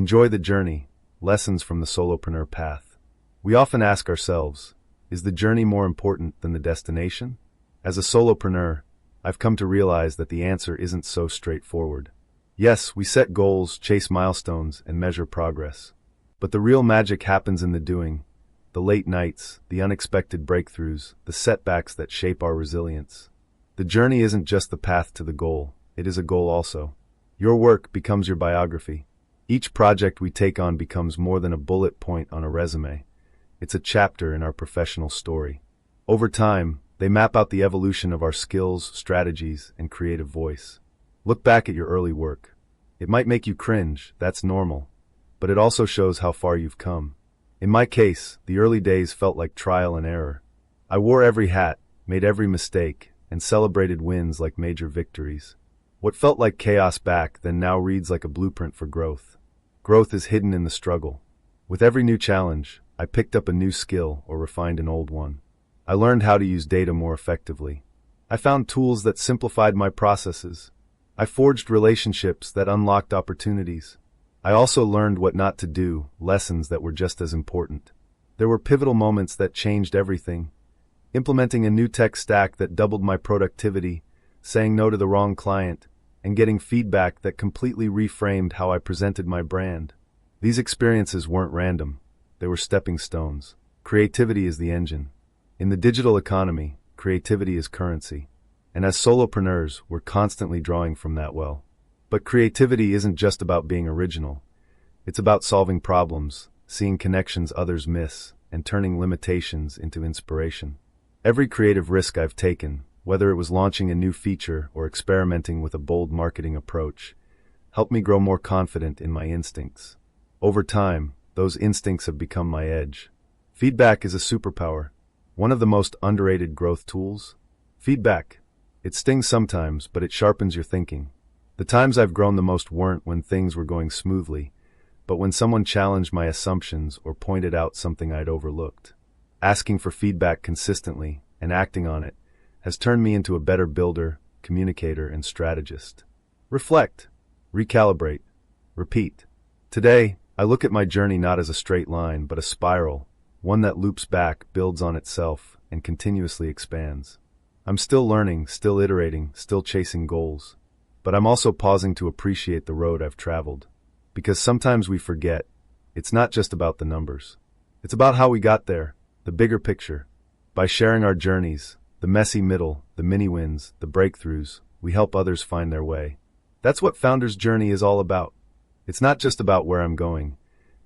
Enjoy the journey. Lessons from the solopreneur path. We often ask ourselves, is the journey more important than the destination? As a solopreneur, I've come to realize that the answer isn't so straightforward. Yes, we set goals, chase milestones, and measure progress. But the real magic happens in the doing. The late nights, the unexpected breakthroughs, the setbacks that shape our resilience. The journey isn't just the path to the goal, it is a goal also. Your work becomes your biography. Each project we take on becomes more than a bullet point on a resume. It's a chapter in our professional story. Over time, they map out the evolution of our skills, strategies, and creative voice. Look back at your early work. It might make you cringe, that's normal, but it also shows how far you've come. In my case, the early days felt like trial and error. I wore every hat, made every mistake, and celebrated wins like major victories. What felt like chaos back then now reads like a blueprint for growth. Growth is hidden in the struggle. With every new challenge, I picked up a new skill or refined an old one. I learned how to use data more effectively. I found tools that simplified my processes. I forged relationships that unlocked opportunities. I also learned what not to do, lessons that were just as important. There were pivotal moments that changed everything. Implementing a new tech stack that doubled my productivity, saying no to the wrong client, and getting feedback that completely reframed how I presented my brand. These experiences weren't random. They were stepping stones. Creativity is the engine. In the digital economy, creativity is currency. And as solopreneurs, we're constantly drawing from that well. But creativity isn't just about being original. It's about solving problems, seeing connections others miss, and turning limitations into inspiration. Every creative risk I've taken, whether it was launching a new feature or experimenting with a bold marketing approach, helped me grow more confident in my instincts. Over time, those instincts have become my edge. Feedback is a superpower, one of the most underrated growth tools. Feedback. It stings sometimes, but it sharpens your thinking. The times I've grown the most weren't when things were going smoothly, but when someone challenged my assumptions or pointed out something I'd overlooked. Asking for feedback consistently and acting on it has turned me into a better builder, communicator, and strategist. Reflect, recalibrate, repeat. Today, I look at my journey not as a straight line, but a spiral, one that loops back, builds on itself, and continuously expands. I'm still learning, still iterating, still chasing goals. But I'm also pausing to appreciate the road I've traveled. Because sometimes we forget, it's not just about the numbers. It's about how we got there, the bigger picture. By sharing our journeys, the messy middle, the mini wins, the breakthroughs, we help others find their way. That's what Founder's Journey is all about. It's not just about where I'm going.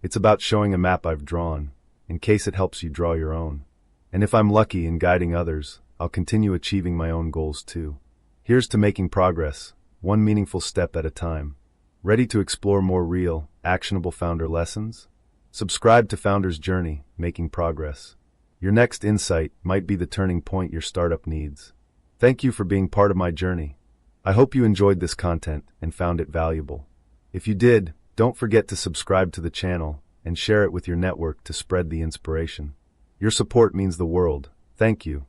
It's about showing a map I've drawn, in case it helps you draw your own. And if I'm lucky in guiding others, I'll continue achieving my own goals too. Here's to making progress, one meaningful step at a time. Ready to explore more real, actionable founder lessons? Subscribe to Founder's Journey, Making Progress. Your next insight might be the turning point your startup needs. Thank you for being part of my journey. I hope you enjoyed this content and found it valuable. If you did, don't forget to subscribe to the channel and share it with your network to spread the inspiration. Your support means the world. Thank you.